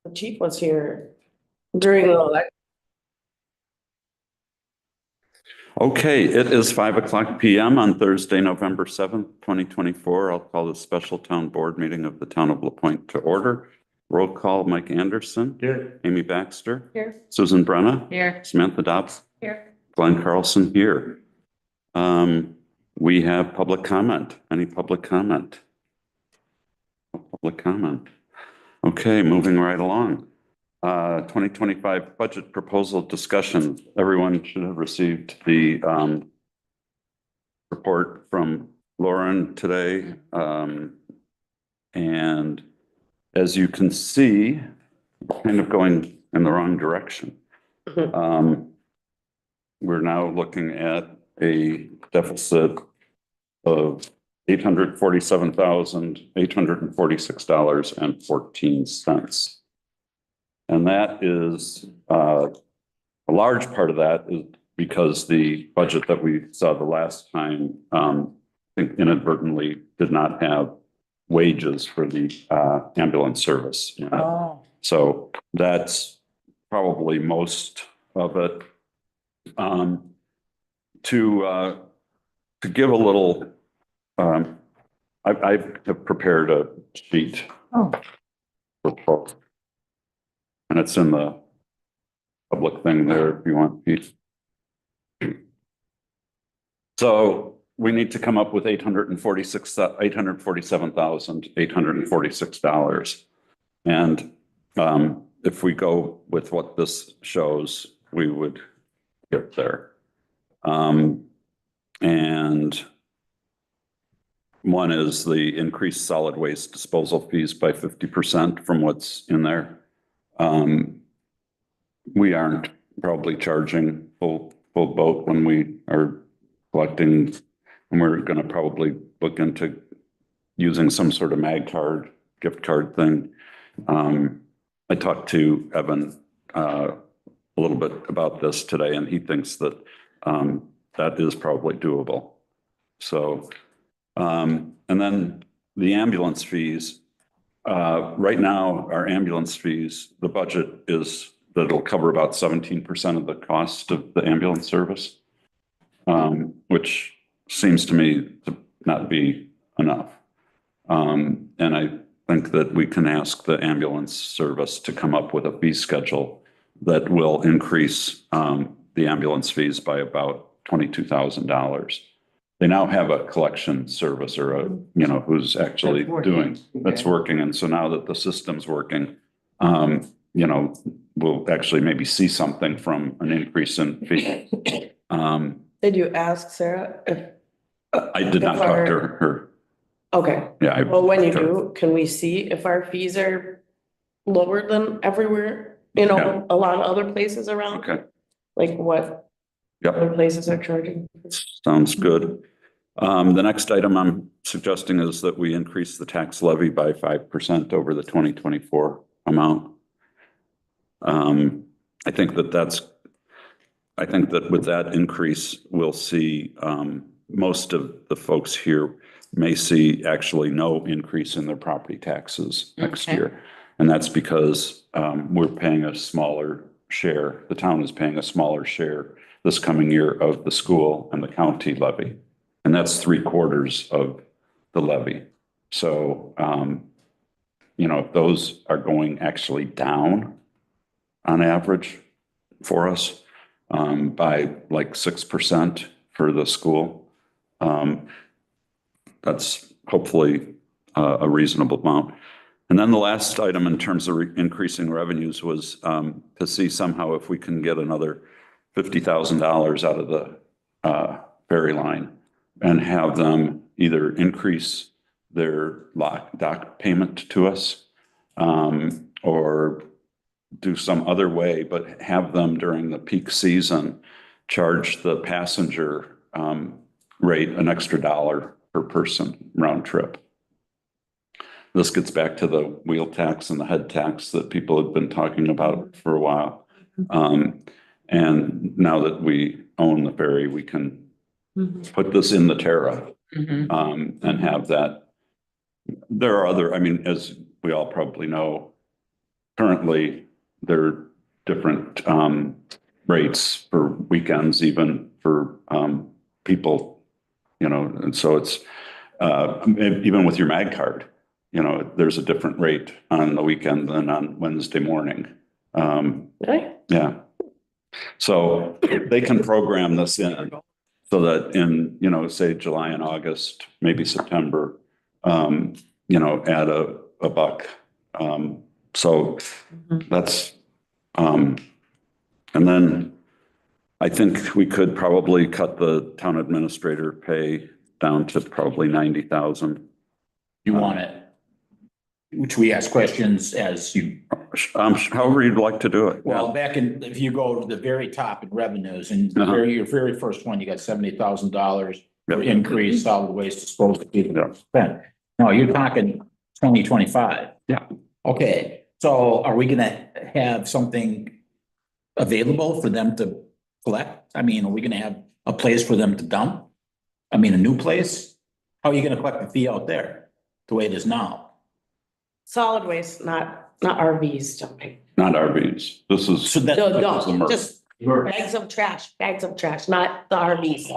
The chief was here during the election. Okay, it is 5:00 PM on Thursday, November 7th, 2024. I'll call the special town board meeting of the town of LaPointe to order. Roll call, Mike Anderson. Here. Amy Baxter. Here. Susan Brenna. Here. Samantha Dobbs. Here. Glenn Carlson here. We have public comment. Any public comment? No public comment. Okay, moving right along. 2025 budget proposal discussion. Everyone should have received the report from Lauren today. And as you can see, kind of going in the wrong direction. We're now looking at a deficit of $847,846.14. And that is a large part of that is because the budget that we saw the last time, I think inadvertently did not have wages for the ambulance service. Oh. So that's probably most of it. To give a little, I have prepared a sheet. Oh. For folks. And it's in the public thing there if you want, Pete. So we need to come up with $847,846. And if we go with what this shows, we would get there. And one is the increased solid waste disposal fees by 50% from what's in there. We aren't probably charging full boat when we are collecting, and we're going to probably look into using some sort of mag card, gift card thing. I talked to Evan a little bit about this today, and he thinks that that is probably doable. So, and then the ambulance fees. Right now, our ambulance fees, the budget is that it'll cover about 17% of the cost of the ambulance service, which seems to me to not be enough. And I think that we can ask the ambulance service to come up with a fee schedule that will increase the ambulance fees by about $22,000. They now have a collection service or a, who's actually doing, that's working. And so now that the system's working, we'll actually maybe see something from an increase in fee. Did you ask Sarah if? I did not talk to her. Okay. Yeah. Well, when you do, can we see if our fees are lower than everywhere, a lot of other places around? Okay. Like what? Yep. Other places are charging? Sounds good. The next item I'm suggesting is that we increase the tax levy by 5% over the 2024 amount. I think that with that increase, we'll see most of the folks here may see actually no increase in their property taxes next year. And that's because we're paying a smaller share. The town is paying a smaller share this coming year of the school and the county levy. And that's 3/4 of the levy. So, if those are going actually down on average for us by like 6% for the school, that's hopefully a reasonable amount. And then the last item in terms of increasing revenues was to see somehow if we can get another $50,000 out of the ferry line and have them either increase their dock payment to us or do some other way, but have them during the peak season charge the passenger rate an extra $1 per person round trip. This gets back to the wheel tax and the head tax that people have been talking about for a while. And now that we own the ferry, we can put this in the tariff and have that. There are other, as we all probably know, currently there are different, rates for weekends, even for, people, and so it's, even with your mag card, there's a different rate on the weekend than on Wednesday morning. Really? Yeah. So they can program this in so that in, say July and August, maybe September, add a buck. So that's, and then I think we could probably cut the town administrator pay down to probably 90,000. You want it? Which we ask questions as you, However you'd like to do it. well, back in, if you go to the very top in revenues and your very first one, you got $70,000 for Yep. increased solid waste disposal. Yeah. Spent. No, you're talking 2025. Yeah. Okay, so are we gonna have something available for them to collect? I mean, are we gonna have a place for them to dump? I mean, a new place? How are you gonna collect the fee out there, the way it is now? Solid waste, not RVs dumping. Not RVs. This is. So that. No, This is the no, merc. just bags of trash, not the RVs,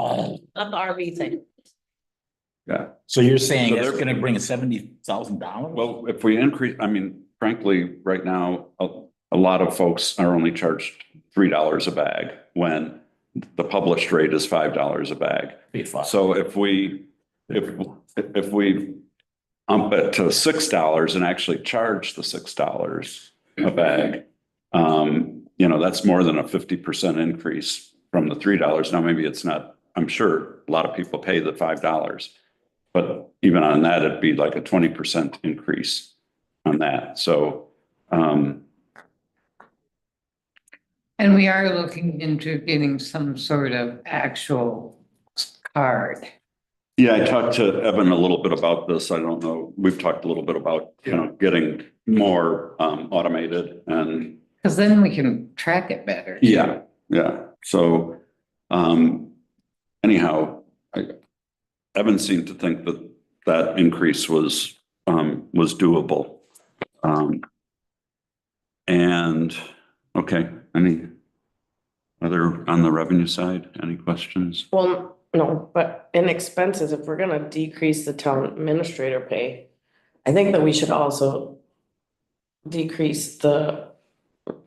not the RV thing. Yeah. So you're saying So that's they're- gonna bring $70,000? Well, if we increase, I mean, frankly, right now, a lot of folks are only charged $3 a bag when the published rate is $5 a bag. Be fine. So if we ump it to $6 and actually charge the $6 a bag, that's more than a 50% increase from the $3. Now, maybe it's not, I'm sure a lot of people pay the $5, but even on that, it'd be like a 20% increase on that. So, And we are looking into getting some sort of actual card. yeah, I talked to Evan a little bit about this. I don't know. We've talked a little bit about, getting more automated and Because then we can track it better. yeah. So, anyhow, Evan seemed to think that increase was doable. And, okay, any other on the revenue side, any questions? Well, no, but in expenses, if we're gonna decrease the town administrator pay, I think that we should also decrease the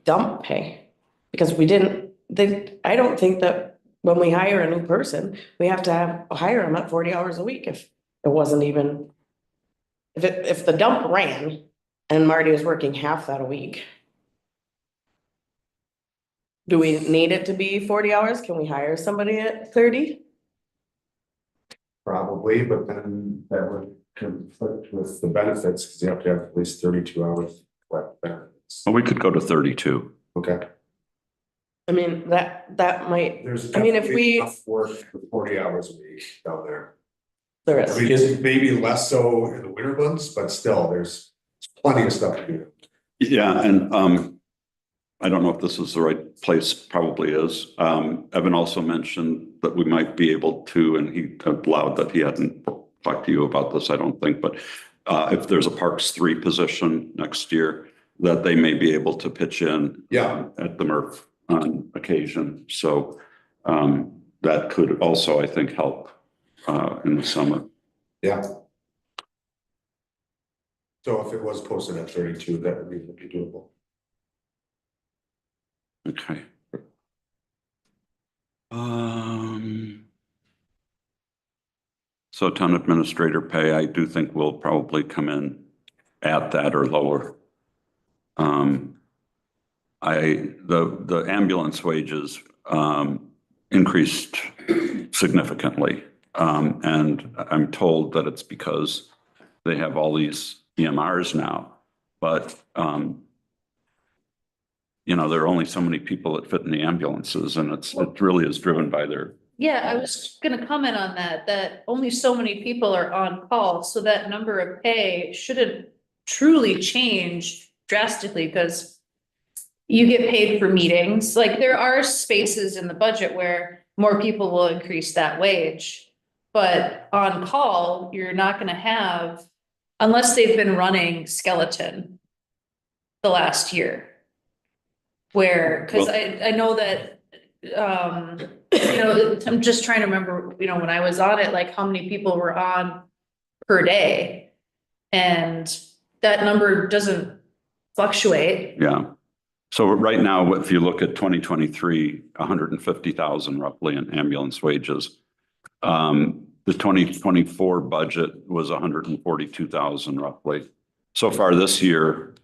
dump pay. Because I don't think that when we hire a new person, we have to hire them at 40 hours a week if it wasn't even. If the dump ran and Marty was working half that a week. Do we need it to be 40 hours? Can we hire somebody at 30? Probably, but then that would conflict with the benefits, because you have to have at least 32 hours to collect benefits. Well, we could go to 32. Okay. I mean, that might, There's I mean, if definitely we- enough work for 40 hours a week down there. there I is. mean, it's maybe less so in the winter months, but still, there's plenty of stuff to do. Yeah, and I don't know if this is the right place, probably is. Evan also mentioned that we might be able to, and he allowed that he hadn't talked to you about this, I don't think, but if there's a Parks 3 position next year, that they may be able to pitch in Yeah. at the MRF on occasion. So that could also, I think, help in the summer. Yeah. So if it was posted at 32, that would be doable. Okay. So town administrator pay, I do think will probably come in at that or lower. The ambulance wages increased significantly. And I'm told that it's because they have all these EMRs now, but there are only so many people that fit in the ambulances, and it really is driven by their. Yeah, I was gonna comment on that only so many people are on call, so that number of pay shouldn't truly change drastically, because you get paid for meetings, like there are spaces in the budget where more people will increase that wage. But on call, you're not gonna have, unless they've been running skeleton. the last year. Where, cause Well- I know that, I'm just trying to remember, when I was on it, like how many people were on per day. And that number doesn't fluctuate. Yeah. So right now, if you look at 2023, 150,000 roughly in ambulance wages. The 2024 budget was 142,000 roughly. So far this year,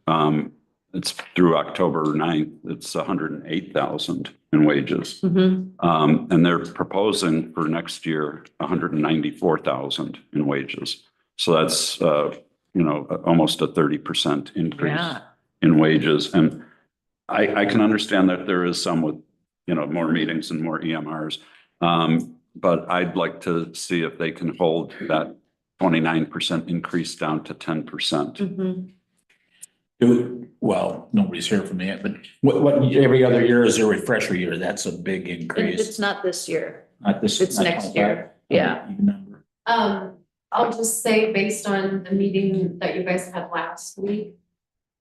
it's through October 9th, it's 108,000 in wages. And they're proposing for next year, 194,000 in wages. So that's, almost a 30% increase Yeah. in wages. And I can understand that there is some with, more meetings and more EMRs. But I'd like to see if they can hold that 29% increase down to 10%. Well, nobody's here from me, but what, every other year is a refresher year. That's a big And increase. it's not this year, Not this. it's not next 25. year. Yeah. Even number. I'll just say, based on the meeting that you guys had last week,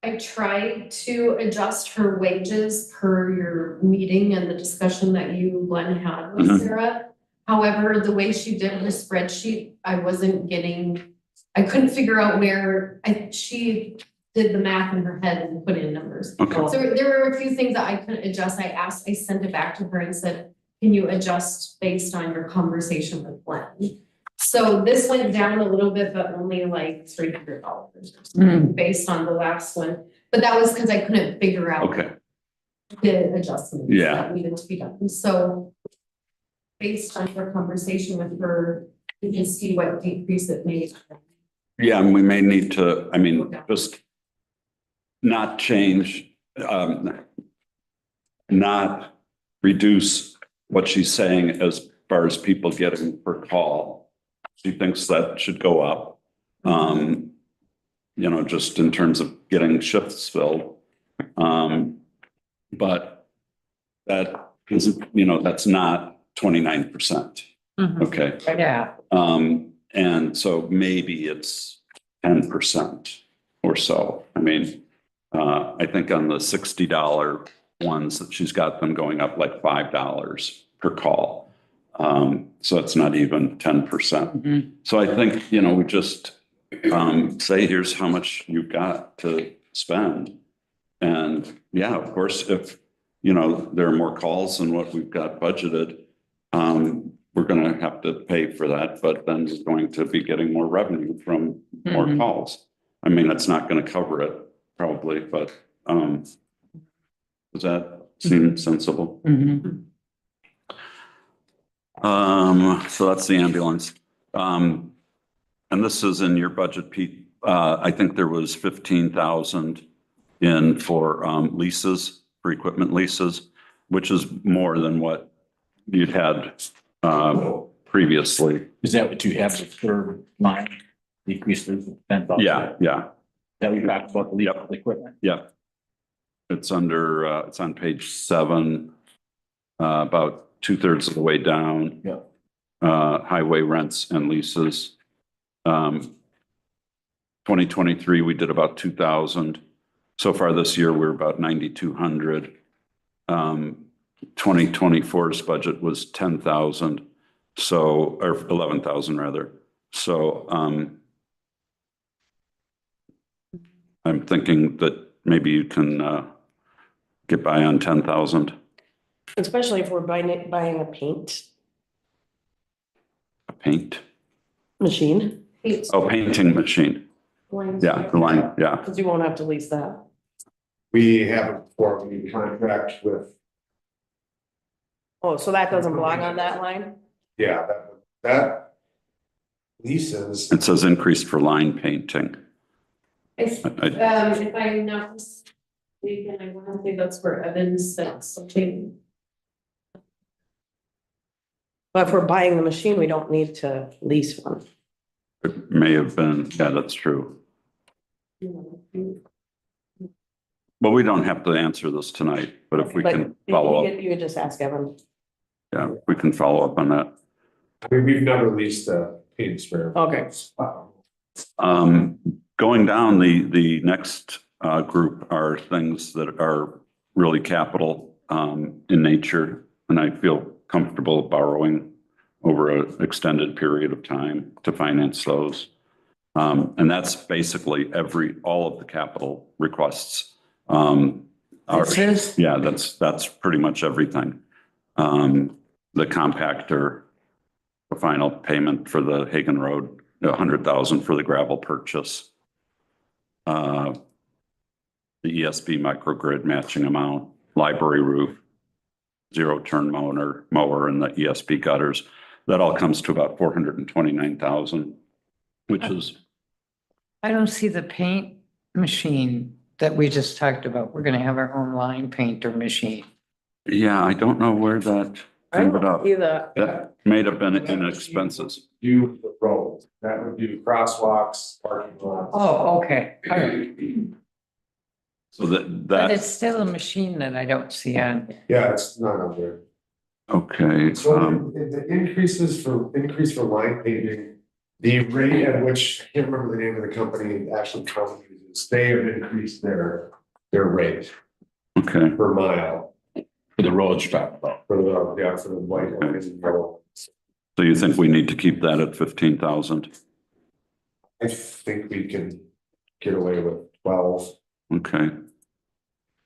I tried to adjust her wages per your meeting and the discussion that you, Glenn, had with Mhm. Sarah. However, the way she did the spreadsheet, I couldn't figure out where she did the math in her head and put in numbers. Okay. So there were a few things that I couldn't adjust. I sent it back to her and said, can you adjust based on your conversation with Glenn? So this went down a little bit, but only like $300 or something based on the last one. But that was because I couldn't figure out Okay. the adjustments Yeah. that needed to be done. So based on your conversation with her, you can see what decrease it made. Yeah, and we may need to, just not change, not reduce what she's saying as far as people getting per call. She thinks that should go up. Just in terms of getting shifts filled. But that isn't, that's not 29%. Okay. Yeah. And so maybe it's 10% or so. I think on the $60 ones that she's got them going up like $5 per call. So it's not even 10%. So I think, we just say, here's how much you've got to spend. And yeah, of course, if, there are more calls than what we've got budgeted, we're going to have to pay for that, but then we're going to be getting more revenue from more calls. It's not going to cover it probably, but does that seem sensible? So that's the ambulance. And this is in your budget, Pete. I think there was 15,000 in for leases, for equipment leases, which is more than what you'd had previously. Is that what you have the third line? Decrease to 10,000? Yeah. That we talked about the lease of equipment? Yeah. It's under, it's on page 7, about 2/3 of the way down. Yeah. Highway rents and leases. 2023, we did about 2,000. So far this year, we're about 9,200. 2024's budget was 10,000. So, or 11,000 rather. So, I'm thinking that maybe you can, get by on 10,000. Especially if we're buying a paint Paint. machine, Oh, painting machine. Yeah, the line, yeah. because you won't have to lease that. We have a quarterly contract with, Oh, so that doesn't belong on that line? yeah, that leases, It says increase for line painting. If I'm not mistaken, I want to say that's where Evans said something. But if we're buying the machine, we don't need to lease one. It may have been, yeah, that's true. Well, we don't have to answer this tonight, but if we But can follow up, you could just ask Evan. yeah, we can follow up on that. we've never leased a paint sprayer. Okay. Going down the next group are things that are really capital in nature, and I feel comfortable borrowing over an extended period of time to finance those. And that's basically all of the capital requests. This is? Yeah, that's pretty much everything. The compactor, the final payment for the Hagan Road, 100,000 for the gravel purchase. The ESB microgrid matching amount, library roof, zero turn mower and the ESB gutters. That all comes to about 429,000, which is, I don't see the paint machine that we just talked about. We're gonna have our own line painter machine. yeah, I don't know where that I ended don't up. see that. That may have been in expenses. Do the roads, that would do crosswalks, parking lots. Oh, okay. All right. So But that, it's still a machine that I don't see on. Yeah, it's not on there. okay. So the increase for line painting, the rate at which, I can't remember the name of the company, actually County uses, they have increased their rate Okay, per mile For the roads talked about. for the white lines and yellow. so you think we need to keep that at 15,000? I think we can get away with 12. Okay.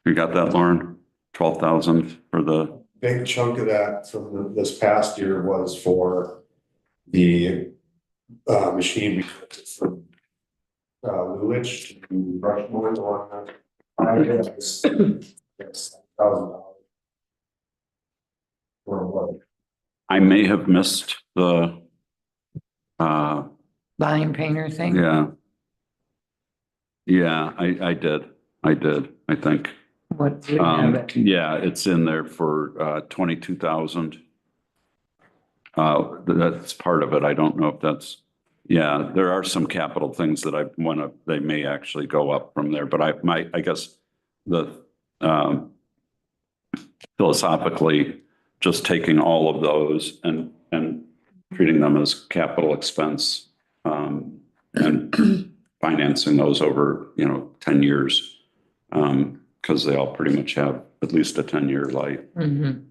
You got that, Lauren? 12,000 for the, Big chunk of that from this past year was for the machine we put from Lulich to Rushmore on that. Yes, $1,000. For what? I may have missed the, Line painter thing? yeah. Yeah, I did, I think. What, we have it. Yeah, it's in there for 22,000. That's part of it. I don't know if that's, yeah, there are some capital things that they may actually go up from there, but I guess philosophically, just taking all of those and treating them as capital expense, and financing those over, 10 years. Because they all pretty much have at least a 10-year life. Mhm.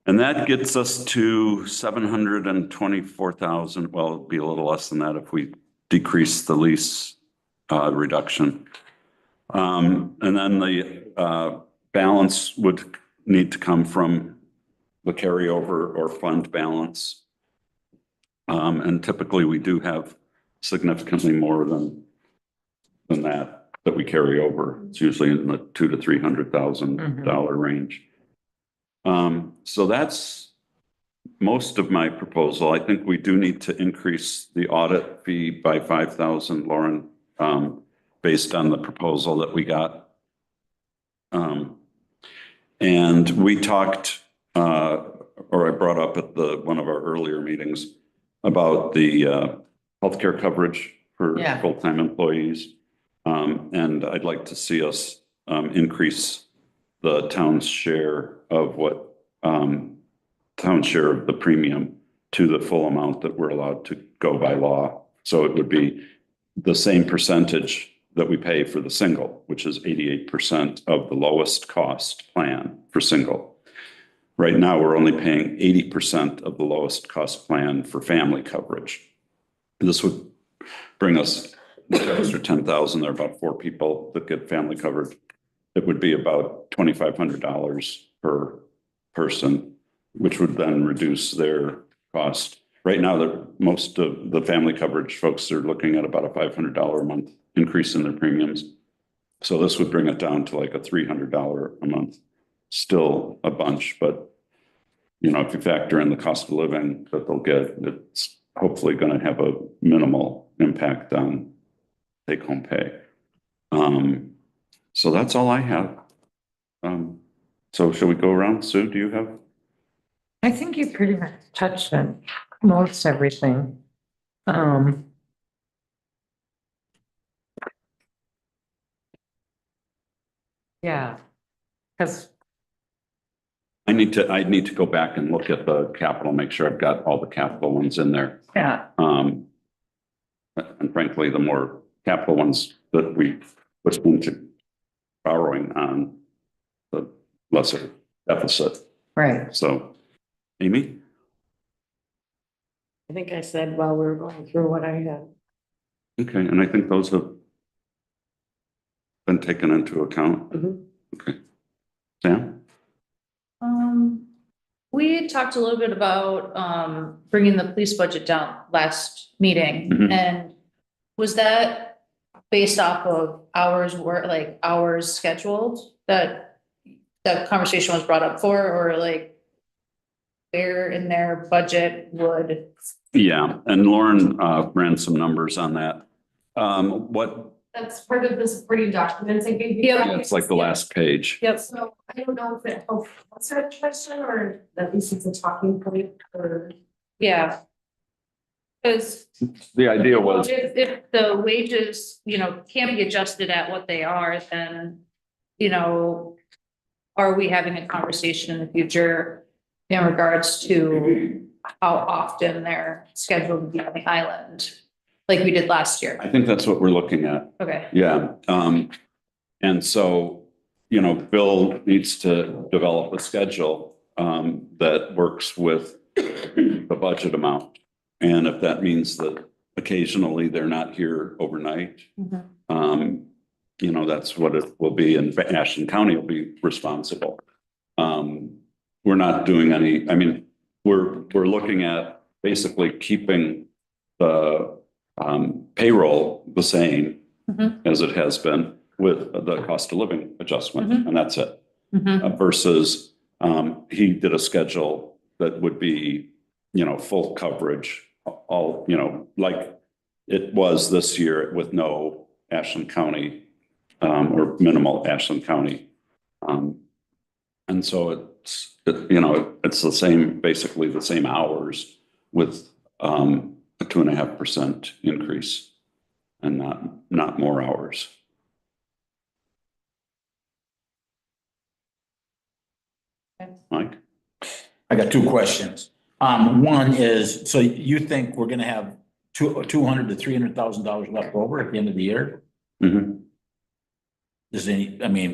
And that gets us to 724,000. Well, it'd be a little less than that if we decrease the lease reduction. And then the balance would need to come from the carryover or fund balance. And typically we do have significantly more than that we carry over. It's usually in the $200,000 to $300,000 range. So that's most of my proposal. I think we do need to increase the audit fee by 5,000, Lauren, based on the proposal that we got. And we talked, or I brought up at one of our earlier meetings about the healthcare coverage for Yeah. full-time employees. And I'd like to see us increase the town's share of the premium to the full amount that we're allowed to go by law. So it would be the same percentage that we pay for the single, which is 88% of the lowest cost plan for single. Right now, we're only paying 80% of the lowest cost plan for family coverage. This would bring us the extra 10,000. There are about 4 people that get family coverage. It would be about $2,500 per person, which would then reduce their cost. Right now, most of the family coverage folks are looking at about a $500 a month increase in their premiums. So this would bring it down to like a $300 a month. Still a bunch, but if you factor in the cost of living that they'll get, it's hopefully going to have a minimal impact on take-home pay. So that's all I have. So shall we go around? Sue, do you have? I think you pretty much touched on most everything. Yeah, because, I need to go back and look at the capital, make sure I've got all the capital ones in there. yeah, And frankly, the more capital ones that we was into borrowing on the lesser deficit. Right. So, Amy? I think I said while we were going through what I had. Okay, and I think those have been taken into account. Mhm. Okay. Sam? We talked a little bit about, bringing the police budget down last meeting, Mhm. and was that based off of hours work, like hours scheduled, that conversation was brought up for, or like where in their budget would, Yeah, and Lauren ran some numbers on that. What, That's part of the supporting documents I gave you. Yep. guys. it's like the last page. yep, So I don't know if it helps answer the question or at least it's a talking point or. yeah. Cause The idea was, if the wages, can't be adjusted at what they are, then, are we having a conversation in the future in regards to how often they're scheduled to be on the island, like we did last year? I think that's what we're looking at. Okay, Yeah, and so, Bill needs to develop a schedule, that works with the budget amount. And if that means that occasionally they're not here overnight, that's what it will be, and Ashland County will be responsible. We're not doing any, we're looking at basically keeping the, payroll the same as it has been with the cost of living adjustment, and that's it. Versus, he did a schedule that would be, full coverage, all, like it was this year with no Ashland County, or minimal Ashland County. And so it's the same, basically the same hours with, a 2.5% increase and not more hours. Mike? I got two questions. One is, so you think we're gonna have $200,000 to $300,000 left over at the end of the year? Mhm.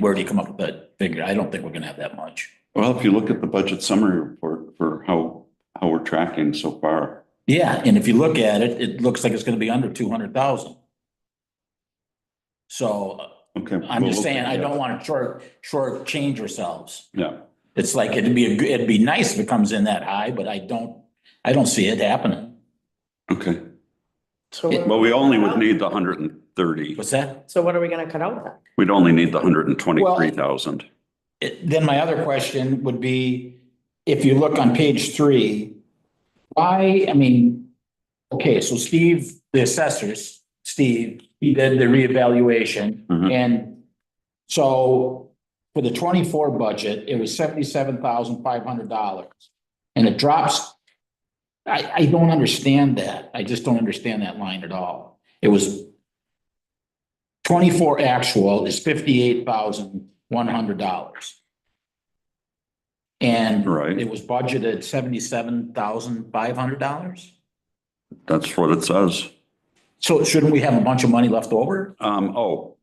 Where do you come up with that figure? I don't think we're gonna have that much. Well, if you look at the budget summary report for how we're tracking so far. Yeah, and if you look at it, it looks like it's gonna be under 200,000. So Okay. I'm just well, saying, I don't wanna short change ourselves. Yeah, It's like, it'd be nice if it comes in that high, but I don't see it happening. okay. So It- what- Well, we only would need the 130. What's that? So what are we gonna cut out then? We'd only need the 123,000. Then my other question would be, if you look on page 3, okay, so Steve, the assessors, Steve, he did the reevaluation. Mhm. And so for the 24 budget, it was $77,500. And it drops, I don't understand that. I just don't understand that line at all. It was 24 actual is $58,100. And Right. it was budgeted $77,500. That's what it says. So shouldn't we have a bunch of money left over? Oh,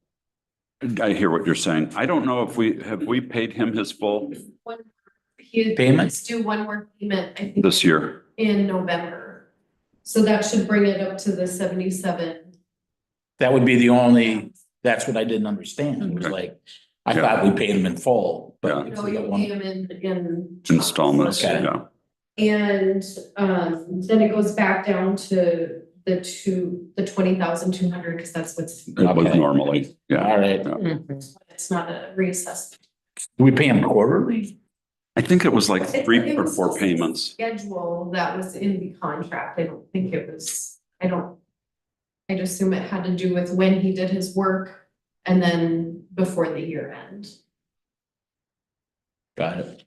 I hear what you're saying. I don't know if have we paid him his full He Payment? let's do one more payment, I think, this year? in November. So that should bring it up to the 77. That would be the only, that's what I didn't understand. It was Okay. like, I thought we paid him in full, but. Yeah. No, you pay them in. Installments, Okay. yeah. And then it goes back down to the 20,200, because that's what's, It was Okay. normally, yeah. All right. it's not a reassessment. Do we pay him quarterly? I think it was like It 3 or was 4 just a payments. Schedule that was in the contract. I don't think it was, I'd assume it had to do with when he did his work and then before the year end. Got it.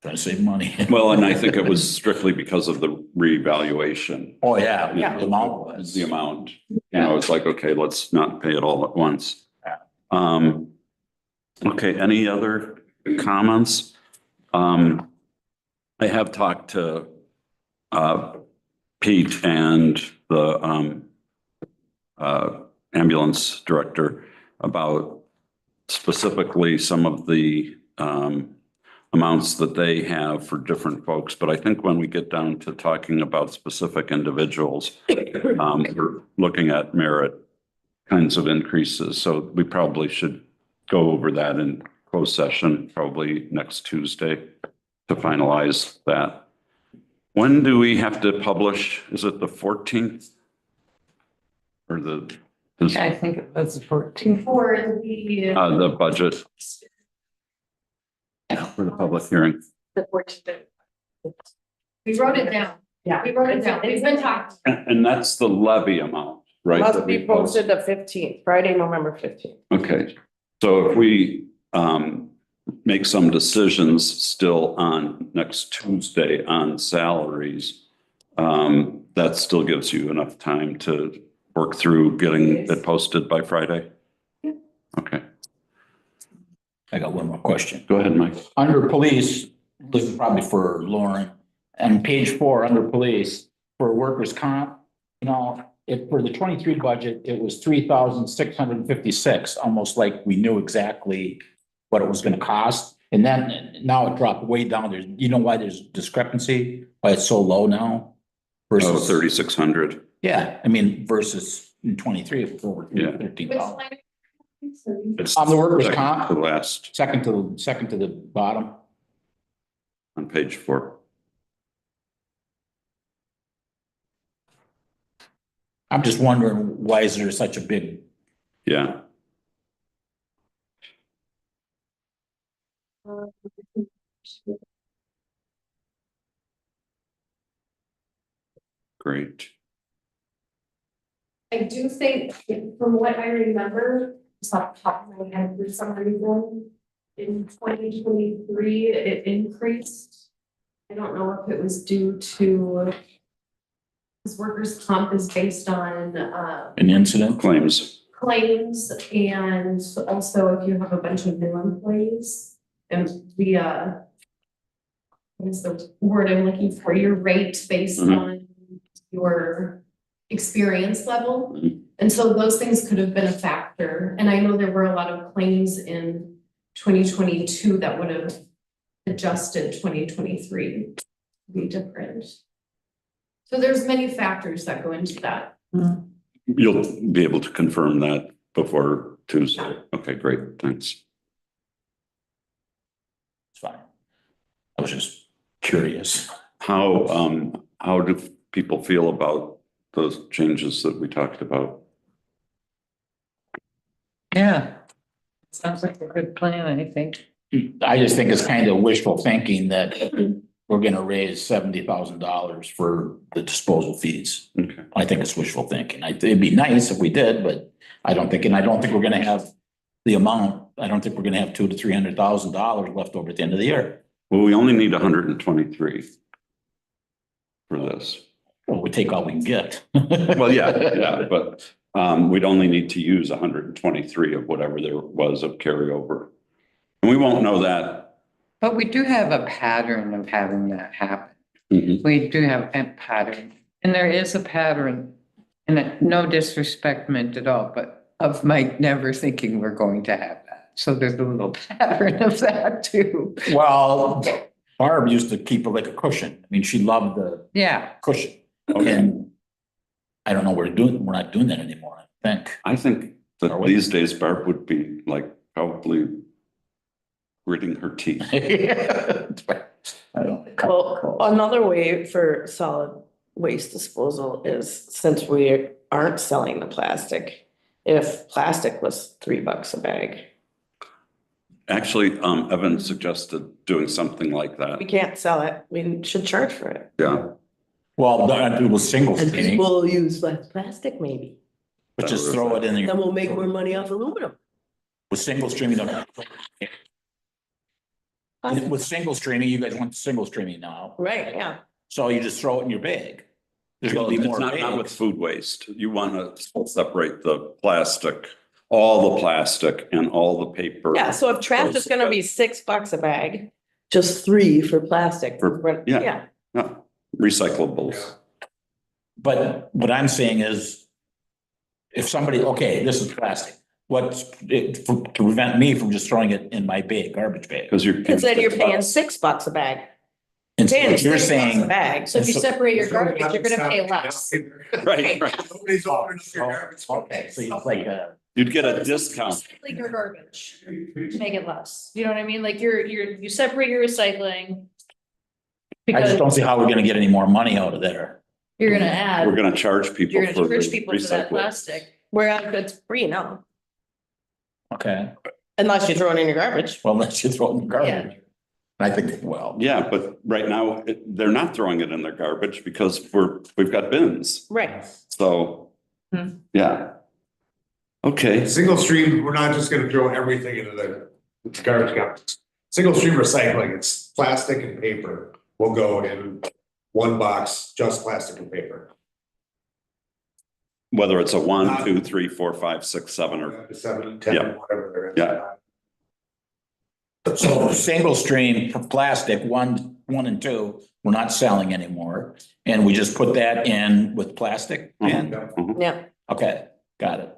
Trying to save money. Well, and I think it was strictly because of the revaluation. Oh, yeah. Yeah. The amount was. The amount, it's like, okay, let's not pay it all at once. Okay, any other comments? I have talked to Pete and the ambulance director about specifically some of the amounts that they have for different folks. But I think when we get down to talking about specific individuals, we're looking at merit kinds of increases. So we probably should go over that in closed session, probably next Tuesday, to finalize that. When do we have to publish? Is it the 14th? Or I think it was 14. For the budget for the public hearing? the 14th. We wrote it down. Yeah. We wrote it down. We've been talking. And that's the levy amount, right? Must that be we post? posted the 15th, Friday, November 15th. Okay, so if we make some decisions still on next Tuesday on salaries, that still gives you enough time to work through getting it posted by Friday? Yeah. Okay, I got one more question. go ahead, Mike. Under police, this is probably for Lauren, on page 4, under police, for workers' comp, you know, for the 23 budget, it was 3,656, almost like we knew exactly what it was gonna cost. And then now it dropped way down. There's, you know why there's discrepancy? Why it's so low now? Oh, Versus, 3,600. yeah, I mean, versus in 23, it was over Yeah. Which 13,000. line? It's On the workers' second comp? to last Second to the bottom. on page 4. I'm just wondering, why is there such a big, Yeah, great. I do think, from what I remember, just off the top of my head, for some reason, in 2023, it increased. I don't know if it was due to, because workers' comp is based on, an incident? Claims. claims, and also if you have a bunch of new employees. And we, what is the word I'm looking for, your rate based Mhm. on your experience level. Mhm. And so those things could have been a factor, and I know there were a lot of claims in 2022 that would have adjusted 2023 to be different. So there's many factors that go into that. You'll be able to confirm that before Tuesday. Okay, great, thanks. It's fine. I was just curious. How do people feel about those changes that we talked about? Yeah. Sounds like a good plan, I think. I just think it's kind of wishful thinking that we're gonna raise $70,000 for the disposal fees. Okay, I think it's wishful thinking. It'd be nice if we did, but I don't think we're gonna have the amount. I don't think we're gonna have $200,000 to $300,000 left over at the end of the year. well, we only need 123 for this. Well, we take all we can get. Well, yeah, but we'd only need to use 123 of whatever there was of carryover. And we won't know that. But we do have a pattern of having that happen. Mhm. We do have a pattern. And there is a pattern, and no disrespect meant at all, but of Mike never thinking we're going to have that. So there's a little pattern of that too. Well, Barb used to keep it like a cushion. I mean, she loved the Yeah, cushion. And I don't know, we're not doing that anymore, I think. I think that Are we? these days Barb would be like probably gritting her teeth. I don't. Well, another way for solid waste disposal is, since we aren't selling the plastic, if plastic was $3 a bag, Actually, Evan suggested doing something like that. we can't sell it, we should charge for it. Yeah. Well, it was single And streaming, people will use less plastic maybe, but just throw it in then there. we'll make more money off aluminum. With single streaming, with single streaming, you guys want single streaming now. Right, yeah. So you just throw it in your bag. There's gonna be It's more not with bags. food waste. You want to separate the plastic, all the plastic and all the paper. Yeah, so if trash is gonna be $6 a bag, Just 3 for plastic. Yeah. yeah, No, recyclables. But what I'm saying is, if somebody, okay, this is plastic, to prevent me from just throwing it in my bag, garbage bag? Because you're. Cause then you're paying $6 a bag. And so Paying what you're $6 a saying. bag. So if you So- separate your garbage, you're gonna pay less. Right, right. Nobody's opening up your garbage. Okay, so it's like a. You'd get a discount. Recycling your garbage, to make it less, you know what I mean, like you separate your recycling. I just Because don't see how we're gonna get any more money out of there. you're gonna add, We're gonna charge people you're for gonna the charge people for that recycling. plastic. Whereas it's free now, Okay, unless you throw it in your garbage. well, let's just throw it in the garbage. I think, well, Yeah, but right now, they're not throwing it in their garbage because we've got bins, Right. so. Hmm. Yeah. Okay, Single stream, we're not just gonna throw everything into the garbage can. Single stream recycling, it's plastic and paper will go in one box, just plastic and paper. whether it's a 1, 2, 3, 4, 5, 6, 7, or, 7, 10, Yeah. whatever there is. Yeah. so single stream for plastic, one and two, we're not selling anymore. And we just put that in with plastic and, Yeah. okay, got it.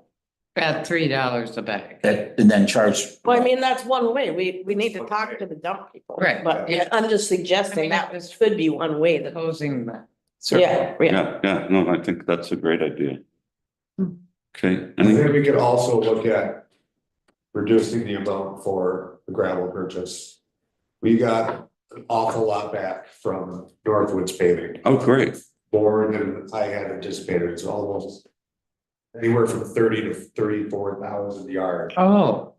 At $3 a bag. That, and then charge. Well, I mean, that's one way. We need to talk to the dump people. Right. But Yeah. I'm just I suggesting mean, that it was- could be one way that, Closing that. yeah, yeah. yeah, yeah, no, I think that's a great idea. Hmm. Okay, I any, think we could also look at reducing the amount for the gravel purchase. We got an awful lot back from Northwoods paving, oh, great, more than I had anticipated. It's almost anywhere from 30 to 34,000 yards. Oh,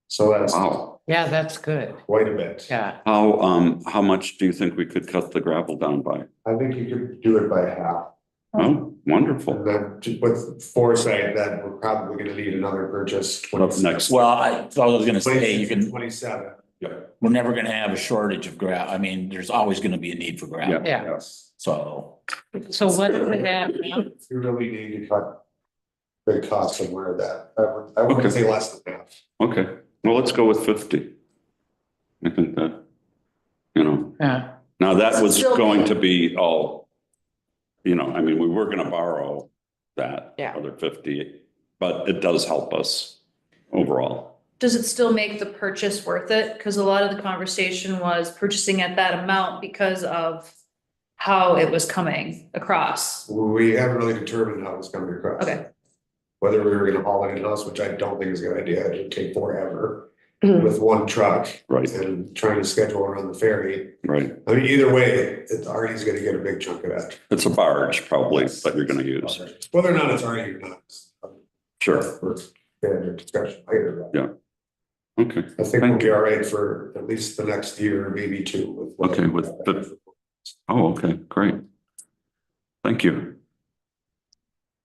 So that's wow. yeah, that's good. quite a bit. Yeah. How much do you think we could cut the gravel down by? I think you could do it by half. Oh, wonderful. And then with foresight that we're probably gonna need another purchase. What's next? Well, I was gonna say, you can, 27. we're never gonna have a shortage of gravel. I mean, there's always gonna be a need for gravel. Yeah. Yes. So, So what do we have now? You really need to cut the cost somewhere that, I would Okay. say less than half. Okay, well, let's go with 50. I think that, Yeah. now that was Still- going to be all, I mean, we were gonna borrow that Yeah. other 50, but it does help us overall. Does it still make the purchase worth it? Cause a lot of the conversation was purchasing at that amount because of how it was coming across. We haven't really determined how it's coming across. Okay. Whether we were gonna haul it in-house, which I don't think is a good idea, it'd take forever Mhm. with one truck. Right. And trying to schedule around the ferry. Right, I mean, either way, it's Artie's gonna get a big chunk of that. it's a barge probably that you're gonna use, Whether or not it's Artie or not. sure, We're getting a discussion later. but Yeah. okay. I think we'll be all right for at least the next year, maybe two. with Okay, with Oh, okay, great. Thank you.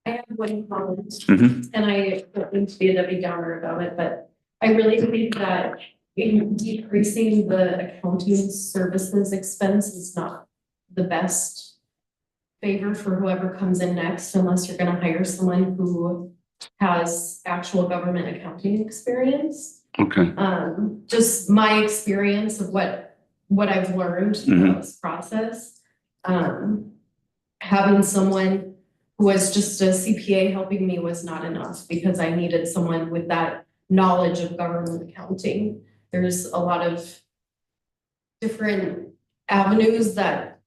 I have one comment, Mhm. and I don't mean to be a Debbie Downer about it, but I really believe that in decreasing the accounting services expense is not the best favor for whoever comes in next, unless you're gonna hire someone who has actual government accounting experience. Okay, Just my experience of what I've learned throughout this process. Having someone who was just a CPA helping me was not enough because I needed someone with that knowledge of government accounting. There's a lot of different avenues that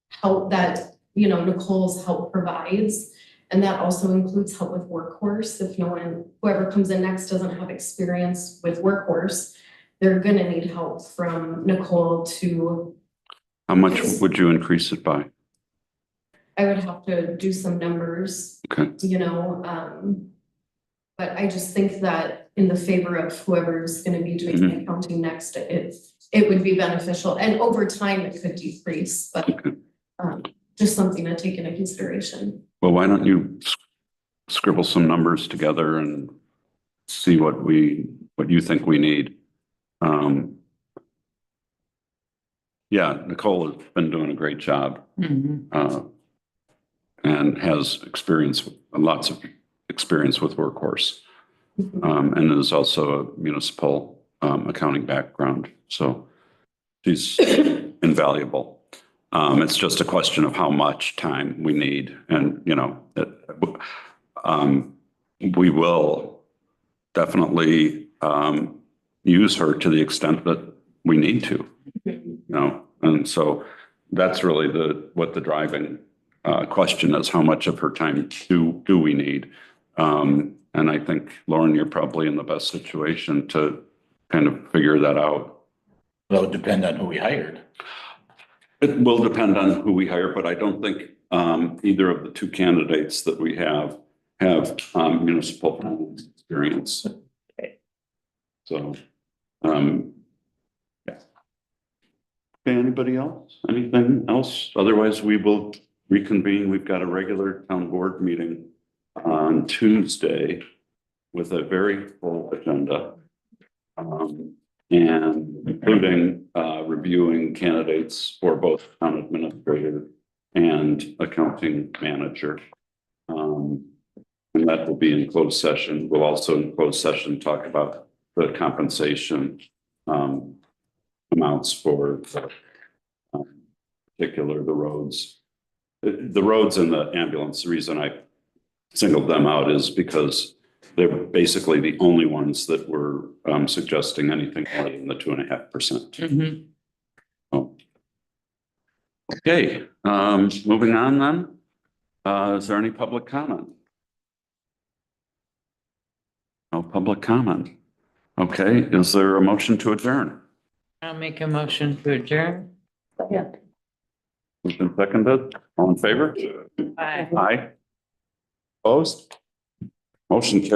help that, Nicole's help provides. And that also includes help with workforce. If whoever comes in next doesn't have experience with workforce, they're gonna need help from Nicole to, how much would you increase it by? I would have to do some numbers, Okay, but I just think that in the favor of whoever's gonna be doing the accounting next, it would be beneficial. And over time, it could decrease, but okay. just something to take into consideration. Well, why don't you scribble some numbers together and see what you think we need? Yeah, Nicole has been doing a great job, Mhm. and has lots of experience with Workhorse. And is also a municipal, accounting background, so she's invaluable. It's just a question of how much time we need and, we will definitely use her to the extent that we need to. You know, and so that's really what the driving question is, how much of her time do we need? And I think, Lauren, you're probably in the best situation to kind of figure that out. That would depend on who we hired. It will depend on who we hire, but I don't think either of the two candidates that we have municipal finance experience. So, yeah. Okay, anybody else? Anything else? Otherwise, we will reconvene. We've got a regular town board meeting on Tuesday with a very full agenda. And including reviewing candidates for both town administrator and accounting manager. And that will be in closed session. We'll also in closed session talk about the compensation amounts for particular the roads. The roads and the ambulance, the reason I singled them out is because they're basically the only ones that were suggesting anything more than the 2.5%. Oh. Okay, moving on then. Is there any public comment? No public comment. Okay, is there a motion to adjourn? I'll make a motion to adjourn. Moved and seconded. All in favor? Aye. Aye. Opposed? Motion carried.